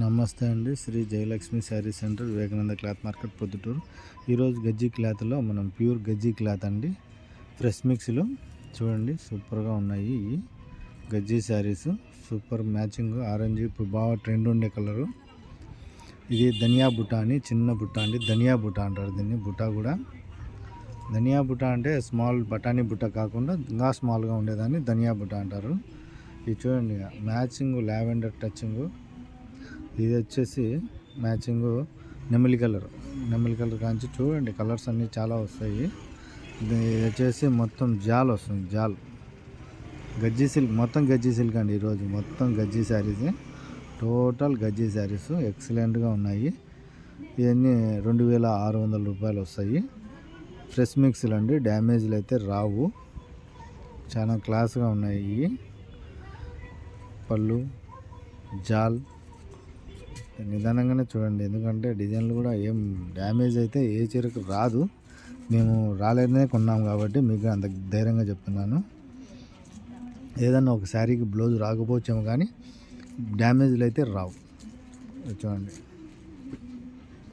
నమస్తే అండి. Shri Jayalakshmi sari centre, Vivekananda cloth market, Proddatur. ఈరోజు గజ్జి క్లాత్లో మనం ప్యూర్ గజ్జి క్లాత్ అండి, ఫ్రెష్ మిక్స్లు చూడండి, సూపర్గా ఉన్నాయి. ఈ గజ్జి శారీస్ సూపర్ మ్యాచింగ్ ఆరెంజ్, ఇప్పుడు బాగా ట్రెండ్ ఉండే కలరు. ఇది ధనియా బుట్ట అని, చిన్న బుట్ట అండి, ధనియా బుట్ట అంటారు దీన్ని. బుట్ట కూడా ధనియా బుట్ట అంటే స్మాల్ బఠానీ బుట్ట కాకుండా ఇంకా స్మాల్గా ఉండేదాన్ని ధనియా బుట్ట అంటారు. ఇది చూడండి, మ్యాచింగ్ లావెండర్ టచింగ్. ఇది వచ్చేసి మ్యాచింగ్ నెమలి కలర్ కాంచి చూడండి, కలర్స్ అన్నీ చాలా వస్తాయి. ఇది వచ్చేసి మొత్తం జాల్ వస్తుంది, జాల్ గజ్జి సిల్క్, మొత్తం గజ్జి సిల్క్ అండి. ఈరోజు మొత్తం గజ్జి శారీస్, టోటల్ గజ్జి శారీస్ ఎక్సలెంట్గా ఉన్నాయి. ఇవన్నీ 2600 రూపాయలు వస్తాయి. ఫ్రెష్ మిక్స్లు అండి, డ్యామేజ్లు అయితే రావు, చాలా క్లాస్గా ఉన్నాయి. పళ్ళు జాల్ నిదానంగానే చూడండి, ఎందుకంటే డిజైన్లు కూడా ఏం డ్యామేజ్ అయితే ఏ చీరకు రాదు. మేము రాలేదనే కొన్నాం కాబట్టి మీకు అంత ధైర్యంగా చెప్తున్నాను. ఏదన్నా ఒక శారీకి బ్లౌజ్ రాకపోవచ్చేమో కానీ డ్యామేజ్లు అయితే రావు. చూడండి,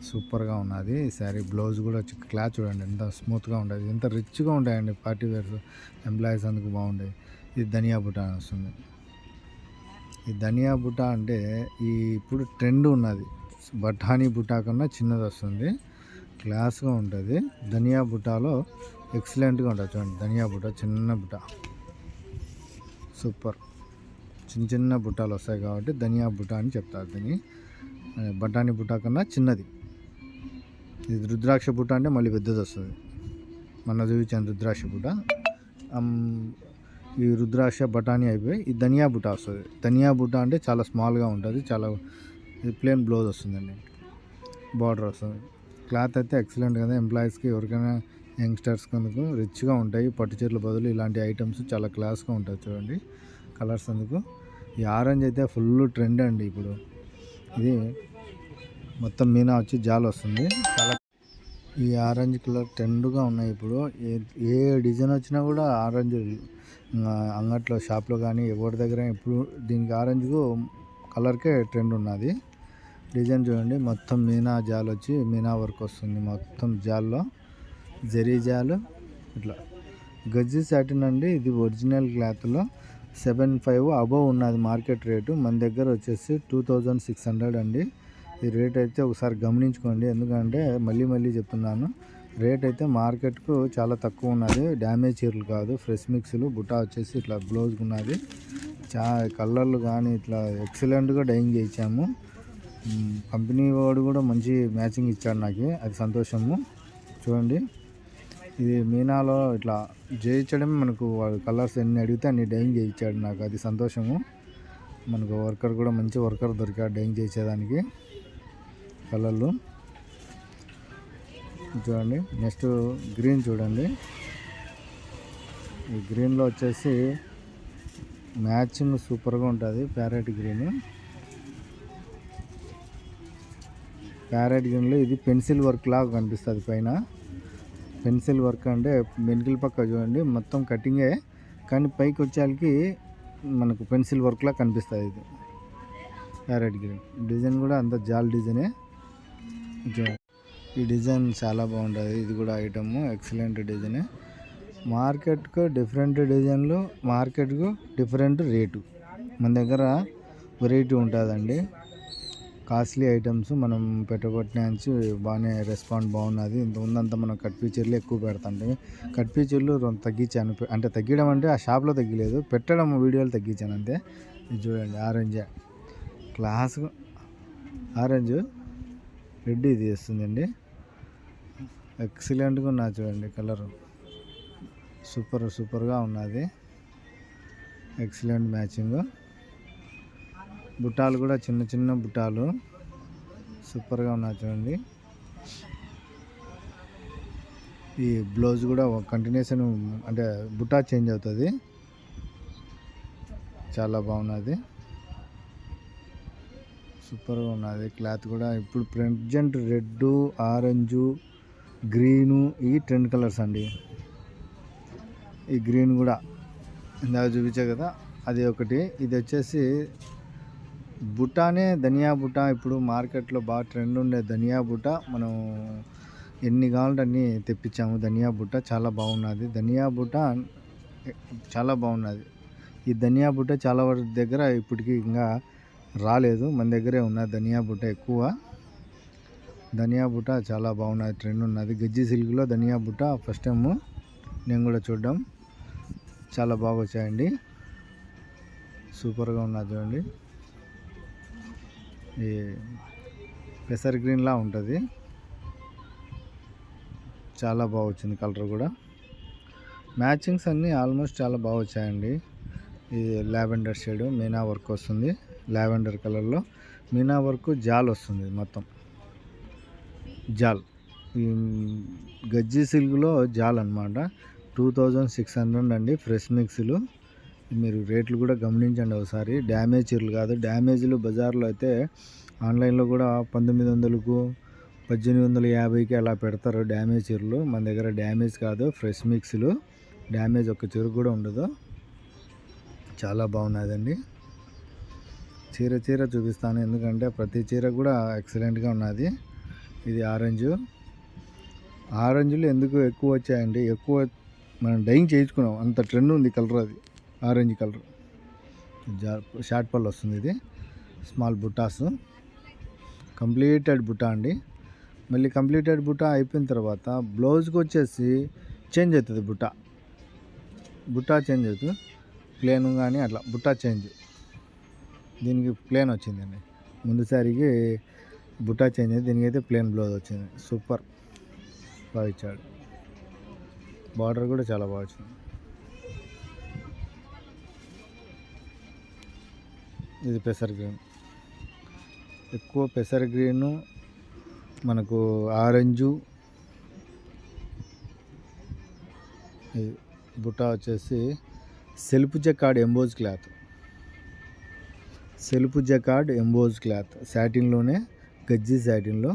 సూపర్గా ఉన్నది ఈ శారీ. బ్లౌజ్ కూడా క్లాత్ చూడండి ఎంత స్మూత్గా ఉంటుంది, ఎంత రిచ్గా ఉంటాయండి. పార్టీ వేర్స్ ఎంప్లాయీస్ అందుకు బాగుంటాయి. ఇది ధనియా బుట్ట వస్తుంది. ఈ ధనియా బుట్ట అంటే ఇప్పుడు ట్రెండ్ ఉన్నది. బఠానీ బుట్ట కన్నా చిన్నది వస్తుంది, క్లాస్గా ఉంటుంది. ధనియా బుట్టలో ఎక్సలెంట్గా ఉంటుంది. చూడండి, ధనియా బుట్ట చిన్న బుట్ట, సూపర్. చిన్న బుట్టాలు వస్తాయి కాబట్టి ధనియా బుట్ట అని చెప్తారు దీన్ని. బఠానీ బుట్ట కన్నా చిన్నది. ఇది రుద్రాక్ష బుట్ట అంటే మళ్ళీ పెద్దది వస్తుంది. మన చూపించాను రుద్రాక్ష బుట్ట. ఈ రుద్రాక్ష బఠానీ అయిపోయి ఈ ధనియా బుట్ట వస్తుంది. ధనియా బుట్ట అంటే చాలా స్మాల్గా ఉంటుంది, చాలా ప్లెయిన్ బ్లౌజ్ వస్తుందండి, బార్డర్ వస్తుంది. క్లాత్ అయితే ఎక్సలెంట్ కదా. ఎంప్లాయీస్కి ఎవరికైనా యంగ్స్టర్స్కి అందుకు రిచ్గా ఉంటాయి. పట్టు చీరల బదులు ఇలాంటి ఐటమ్స్ చాలా క్లాస్గా ఉంటాయి. చూడండి కలర్స్ అందుకు. ఈ ఆరెంజ్ అయితే ఫుల్ ట్రెండ్ అండి ఇప్పుడు. ఇది మొత్తం మీనా వచ్చి జాల్ వస్తుంది. చాలా ఈ ఆరెంజ్ కలర్ ట్రెండ్గా ఉన్నాయి ఇప్పుడు. ఏ డిజైన్ వచ్చినా కూడా ఆరెంజ్ అంగట్లో, షాప్లో కానీ ఎవరి దగ్గర ఇప్పుడు దీనికి ఆరెంజ్ కలర్కే ట్రెండ్ ఉన్నది. డిజైన్ చూడండి, మొత్తం మీనా జాల్ వచ్చి మీనా వర్క్ వస్తుంది. మొత్తం జాల్లో జరీ జాల్ ఇట్లా. గజ్జి సాటిన్ అండి, ఇది ఒరిజినల్ క్లాత్లో 75 అబవ్ ఉన్నది మార్కెట్ రేటు. మన దగ్గర వచ్చేసి 2600 అండి. ఈ రేట్ అయితే ఒకసారి గమనించుకోండి, ఎందుకంటే మళ్ళీ చెప్తున్నాను, రేట్ అయితే మార్కెట్కు చాలా తక్కువ ఉన్నది. డ్యామేజ్ చీరలు కాదు, ఫ్రెష్ మిక్స్లు. బుట్ట వచ్చేసి ఇట్లా బ్లౌజ్కి ఉన్నది. కలర్లు కానీ ఇట్లా ఎక్సలెంట్గా డైయింగ్ చేయించాము. కంపెనీ వాడు కూడా మంచి మ్యాచింగ్ ఇచ్చాడు నాకు, అది సంతోషము. చూడండి, ఇది మీనాలో ఇట్లా చేయించడమే మనకు. వాడు కలర్స్ ఎన్ని అడిగితే అన్ని డైయింగ్ చేయించాడు నాకు, అది సంతోషము. మనకు వర్కర్ కూడా మంచి వర్కర్ దొరికాడు డైయింగ్ చేసేదానికి. కలర్లు చూడండి. నెక్స్ట్ గ్రీన్ చూడండి. ఈ గ్రీన్లో వచ్చేసి మ్యాచింగ్ సూపర్గా ఉంటుంది. ప్యారెట్ గ్రీన్లో ఇది పెన్సిల్ వర్క్ లాగా కనిపిస్తుంది పైన. పెన్సిల్ వర్క్ అంటే వెనుకల పక్క చూడండి మొత్తం కటింగే, కానీ పైకి వచ్చేకి మనకు పెన్సిల్ వర్క్లా కనిపిస్తుంది. ఇది ప్యారెట్ గ్రీన్ డిజైన్ కూడా అంత జాల్ డిజైనే. ఈ డిజైన్ చాలా బాగుంటుంది. ఇది కూడా ఐటమ్ ఎక్సలెంట్ డిజైనే. మార్కెట్కు డిఫరెంట్ డిజైన్లు, మార్కెట్కు డిఫరెంట్ రేటు. మన దగ్గర వెరైటీ ఉంటుందండి. కాస్ట్లీ ఐటమ్స్ మనం పెట్టగొట్టినాంచి బాగానే రెస్పాండ్ బాగున్నది. ఇంతకుముందంతా మనం కట్ ఫీచర్లు ఎక్కువ పెడతాంటే, కట్ ఫీచర్లు తగ్గించాను. అంటే తగ్గడం అంటే ఆ షాప్లో తగ్గలేదు, పెట్టడం వీడియోలు తగ్గించాను అంతే. ఇది చూడండి, ఆరెంజ్ క్లాస్ ఆరెంజ్ రెడ్ ఇది వస్తుందండి. ఎక్సలెంట్గా ఉన్నది చూడండి, కలరు సూపర్గా ఉన్నది. Excellent matching. బుట్టాలు కూడా చిన్న బుట్టాలు సూపర్గా ఉన్నాయి చూడండి. ఈ బ్లౌజ్ కూడా కంటిన్యూషన్ అంటే బుట్టా చేంజ్ అవుతుంది, చాలా బాగున్నది, సూపర్గా ఉన్నది. క్లాత్ కూడా ఇప్పుడు ప్రెజెంట్ రెడ్, ఆరెంజు, గ్రీను ఈ ట్రెండ్ కలర్స్ అండి. ఈ గ్రీన్ కూడా ఇందాక చూపించా కదా, అది ఒకటి. ఇది వచ్చేసి బుటానే ధనియా బుటా ఇప్పుడు మార్కెట్లో బాగా ట్రెండ్ ఉండే ధనియా బుటా మనం ఎన్ని కావాలంటే అన్ని తెప్పించాము. ధనియా బుట్ట చాలా బాగున్నది. ధనియా బుట్ట చాలా బాగున్నది. ఈ ధనియా బుట్ట చాలా వరకు దగ్గర ఇప్పటికీ ఇంకా రాలేదు, మన దగ్గరే ఉన్నది ధనియా బుట్ట ఎక్కువ. ధనియా బుట్ట చాలా బాగున్నది, ట్రెండ్ ఉన్నది. గజ్జి సిల్క్లో ధనియా బుట్ట ఫస్ట్ టైం నేను కూడా చూడడం, చాలా బాగా వచ్చాయండి. సూపర్గా ఉన్నది చూడండి. ఈ పెసర్ గ్రీన్లా ఉంటుంది, చాలా బాగా వచ్చింది. కలర్ కూడా మ్యాచింగ్స్ అన్నీ ఆల్మోస్ట్ చాలా బాగా వచ్చాయండి. ఇది లావెండర్ షేడ్ మీనా వర్క్ వస్తుంది, లావెండర్ కలర్లో మీనా వర్క్ జాల్ వస్తుంది, మొత్తం జాల్. ఈ గజ్జి సిల్క్లో జాల్ అనమాట. 2600 అండి. ఫ్రెష్ మిక్స్లు మీరు రేట్లు కూడా గమనించండి ఒకసారి. డ్యామేజ్ చీరలు కాదు, డ్యామేజ్లు బజార్లో అయితే ఆన్లైన్లో కూడా 1900కు 1850కి అలా పెడతారు డ్యామేజ్ చీరలు. మన దగ్గర డ్యామేజ్ కాదు, ఫ్రెష్ మిక్స్లు. డ్యామేజ్ ఒక్క చీర కూడా ఉండదు. చాలా బాగున్నదండి. చీర చూపిస్తాను, ఎందుకంటే ప్రతి చీర కూడా ఎక్సలెంట్గా ఉన్నది. ఇది ఆరెంజ్లు ఎందుకు ఎక్కువ వచ్చాయండి, ఎక్కువ మనం డైయింగ్ చేయించుకున్నాం, అంత ట్రెండ్ ఉంది కలర్. అది ఆరెంజ్ కలర్ షార్ట్ పళ్ళు వస్తుంది. ఇది స్మాల్ బుట్టాస్, కంప్లీటెడ్ బుట్ట అండి. మళ్ళీ కంప్లీటెడ్ బుట్ట అయిపోయిన తర్వాత బ్లౌజ్కి వచ్చేసి చేంజ్ అవుతుంది. బుట్ట చేంజ్ అవుతుంది, ప్లేన్ కానీ అట్లా బుట్ట చేంజ్. దీనికి ప్లేన్ వచ్చిందండి, ముందు సారికి బుట్ట చేంజ్ అయింది, దీనికి అయితే ప్లేన్ బ్లౌజ్ వచ్చింది. సూపర్ బాగా ఇచ్చాడు. బార్డర్ కూడా చాలా బాగా వచ్చింది. ఇది పెసర్ గ్రీన్, ఎక్కువ పెసర్ గ్రీను, మనకు ఆరెంజు. బుట్ట వచ్చేసి సెల్ఫ్ జకార్డ్ ఎంబోజ్ క్లాత్, సాటిన్లోనే గజ్జి సాటిన్లో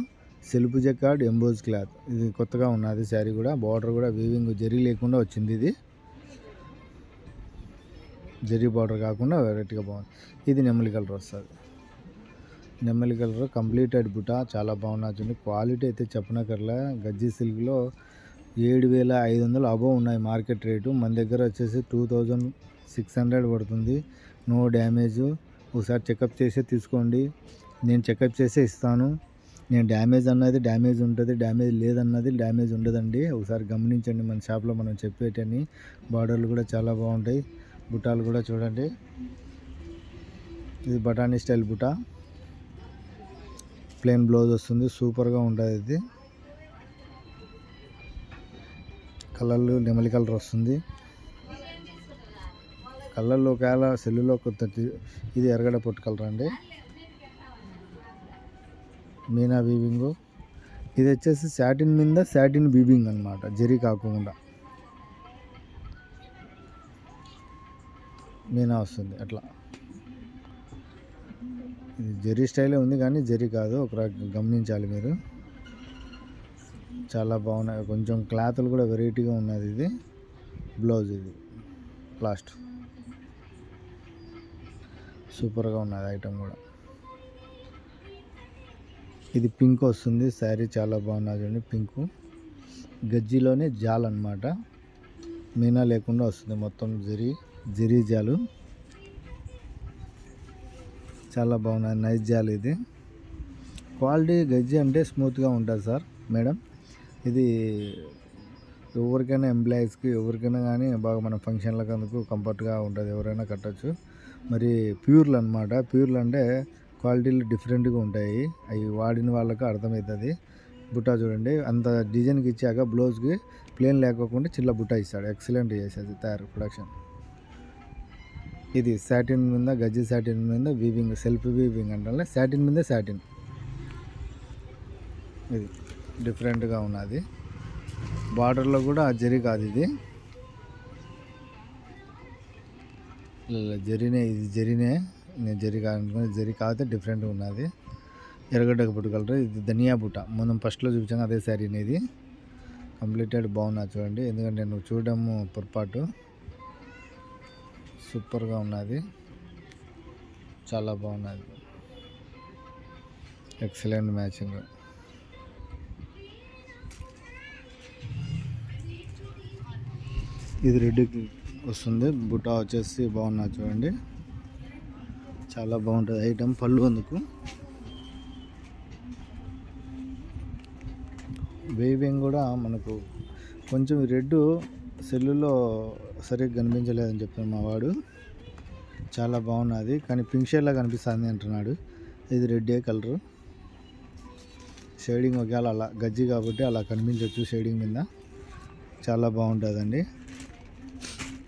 సెల్ఫ్ జకార్డ్ ఎంబోజ్ క్లాత్. ఇది కొత్తగా ఉన్నది శారీ కూడా. బార్డర్ కూడా వీవింగ్ జరీ లేకుండా వచ్చింది. ఇది జరీ బార్డర్ కాకుండా వెరైటీగా బాగుంది. ఇది నెమలి కలర్ వస్తుంది, నెమలి కలర్ కంప్లీటెడ్ బుట్ట, చాలా బాగున్నది. క్వాలిటీ అయితే చెప్పనక్కర్లే. గజ్జి సిల్క్లో 7500 అబోవ్ ఉన్నాయి మార్కెట్ రేటు. మన దగ్గర వచ్చేసి 2600 పడుతుంది. No damage. ఒకసారి చెకప్ చేసే తీసుకోండి, నేను చెకప్ చేసే ఇస్తాను. నేను డ్యామేజ్ అన్నది డ్యామేజ్ ఉంటుంది, డ్యామేజ్ లేదన్నది డ్యామేజ్ ఉండదండి. ఒకసారి గమనించండి మన షాప్లో మనం చెప్పేటని. బార్డర్లు కూడా చాలా బాగుంటాయి, బుట్టాలు కూడా చూడండి. ఇది బఠానీ స్టైల్ బుట్ట, ప్లెయిన్ బ్లౌజ్ వస్తుంది, సూపర్గా ఉంటుంది. ఇది కలర్లు నెమలి కలర్ వస్తుంది. కలర్లో ఒకవేళ సెల్లులో కొత్త, ఇది ఎర్రగడ్డ పొట్టు కలర్ అండి, మీనా వీవింగ్. ఇది వచ్చేసి సాటిన్ మీద సాటిన్ వీవింగ్ అనమాట, జరీ కాకుండా మీనా వస్తుంది అట్లా. ఇది జరీ స్టైలే ఉంది కానీ జరీ కాదు, ఒక గమనించాలి మీరు. చాలా బాగున్నాయి, కొంచెం క్లాత్లు కూడా వెరైటీగా ఉన్నది. ఇది బ్లౌజ్, ఇది లాస్ట్ సూపర్గా ఉన్నది ఐటమ్ కూడా. ఇది పింక్ వస్తుంది శారీ, చాలా బాగున్నది అండి. పింకు గజ్జిలోనే జాల్ అనమాట, మీనా లేకుండా వస్తుంది, మొత్తం జరీ జాలు. చాలా బాగున్నది, నైస్ జాల్. ఇది క్వాలిటీ గజ్జి అంటే స్మూత్గా ఉంటుంది సార్ మేడం. ఇది ఎవరికైనా ఎంప్లాయీస్కి ఎవరికైనా కానీ బాగా మన ఫంక్షన్లకు అందుకు కంఫర్ట్గా ఉంటుంది, ఎవరైనా కట్టచ్చు. మరి ప్యూర్లు అనమాట, ప్యూర్లు అంటే క్వాలిటీలు డిఫరెంట్గా ఉంటాయి, అవి వాడిన వాళ్ళకి అర్థమవుతుంది. బుట్ట చూడండి, అంత డిజైన్కి ఇచ్చాక బ్లౌజ్కి ప్లేన్ లేకోకుండా చిల్ల బుట్ట ఇస్తాడు, ఎక్సలెంట్ చేసేది తయారు ప్రొడక్షన్. ఇది సాటిన్ మీద, గజ్జి సాటిన్ మీద వీవింగ్, సెల్ఫ్ వీవింగ్ అంటే సాటిన్ మీద సాటిన్. ఇది డిఫరెంట్గా ఉన్నది. బార్డర్లో కూడా జరీ కాదు, ఇది జరీనే, ఇది జరీనే. నేను జరీ కాదనుకుని, జరీ కాకపోతే డిఫరెంట్గా ఉన్నది. ఎర్రగడ్డకు బుట్ట కలర్. ఇది ధనియా బుట్ట, మనం ఫస్ట్లో చూపించాను అదే శారీ. ఇది కంప్లీటెడ్ బాగున్నది చూడండి, ఎందుకంటే నేను చూడడము పొరపాటు. సూపర్గా ఉన్నది, చాలా బాగున్నది. Excellent matching. ఇది రెడ్కి వస్తుంది. బుటా వచ్చేసి బాగున్నా చూడండి, చాలా బాగుంటుంది ఐటమ్. పళ్ళు అందుకు వేవింగ్ కూడా మనకు కొంచెం రెడ్ సెల్లులో సరిగ్గా కనిపించలేదని చెప్తున్నాడు మా వాడు. చాలా బాగున్నది కానీ పింక్ షేడ్లా కనిపిస్తుంది అంటున్నాడు. ఇది రెడ్డే కలరు. షేడింగ్ ఒకవేళ అలా గజ్జి కాబట్టి అలా కనిపించవచ్చు షేడింగ్ మీద. చాలా బాగుంటుందండి.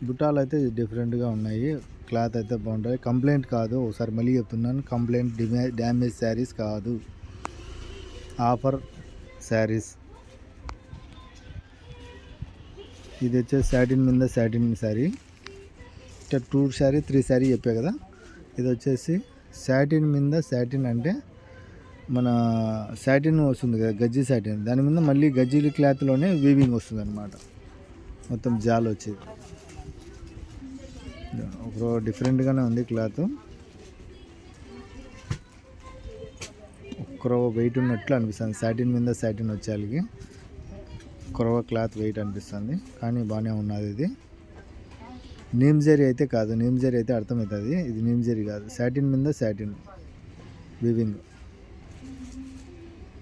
బుట్టాలు అయితే డిఫరెంట్గా ఉన్నాయి. క్లాత్ అయితే బాగుంటుంది. కంప్లైంట్ కాదు, ఒకసారి మళ్ళీ చెప్తున్నాను, కంప్లైంట్ డ్యామేజ్ శారీస్ కాదు, ఆఫర్ శారీస్. ఇది వచ్చేసి సాటిన్ మీద సాటిన్ శారీ. ఇట్లా 2 శారీ 3 శారీ చెప్పా కదా. ఇది వచ్చేసి సాటిన్ మీద సాటిన్ అంటే మన సాటిన్ వస్తుంది కదా, గజ్జి సాటిన్, దాని మీద మళ్ళీ గజ్జి క్లాత్లోనే వీవింగ్ వస్తుంది అనమాట. మొత్తం జాల్ వచ్చేది. ఒక డిఫరెంట్గానే ఉంది క్లాత్. ఒక్కరో వెయిట్ ఉన్నట్లు అనిపిస్తుంది. సాటిన్ మీద సాటిన్ వచ్చేళ్ళకి కొరవ క్లాత్ వెయిట్ అనిపిస్తుంది, కానీ బాగానే ఉన్నది. ఇది నీమ్ జరీ అయితే కాదు, నీమ్ జరీ అయితే అర్థమవుతుంది, ఇది నీమ్ జరీ కాదు. సాటిన్ మీద సాటిన్ వీవింగ్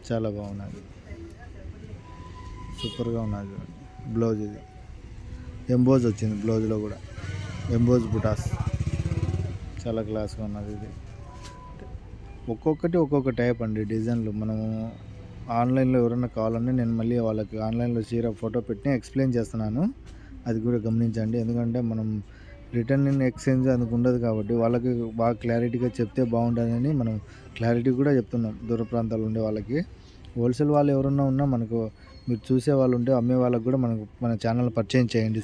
చాలా బాగున్నది, సూపర్గా ఉన్నది. బ్లౌజ్ ఇది ఎంబోజ్ వచ్చింది, బ్లౌజ్లో కూడా ఎంబోజ్ బుటాస్, చాలా క్లాస్గా ఉన్నది. ఇది ఒక్కొక్కటి ఒక్కొక్క టైప్ అండి డిజైన్లు. మనము ఆన్లైన్లో ఎవరైనా కావాలంటే నేను మళ్ళీ వాళ్ళకి ఆన్లైన్లో చీర ఫోటో పెట్టి ఎక్స్ప్లెయిన్ చేస్తున్నాను, అది కూడా గమనించండి. ఎందుకంటే మనం రిటర్న్ ఇన్ ఎక్స్చేంజ్ అందుకు ఉండదు కాబట్టి వాళ్ళకి బాగా క్లారిటీగా చెప్తే బాగుంటుందని మనం క్లారిటీ కూడా చెప్తున్నాం. దూర ప్రాంతాల్లో ఉండే వాళ్ళకి, హోల్సేల్ వాళ్ళు ఎవరన్నా ఉన్నా మనకు మీరు చూసే వాళ్ళు ఉంటే అమ్మే వాళ్ళకి కూడా మనకు మన ఛానల్ పరిచయం చేయండి.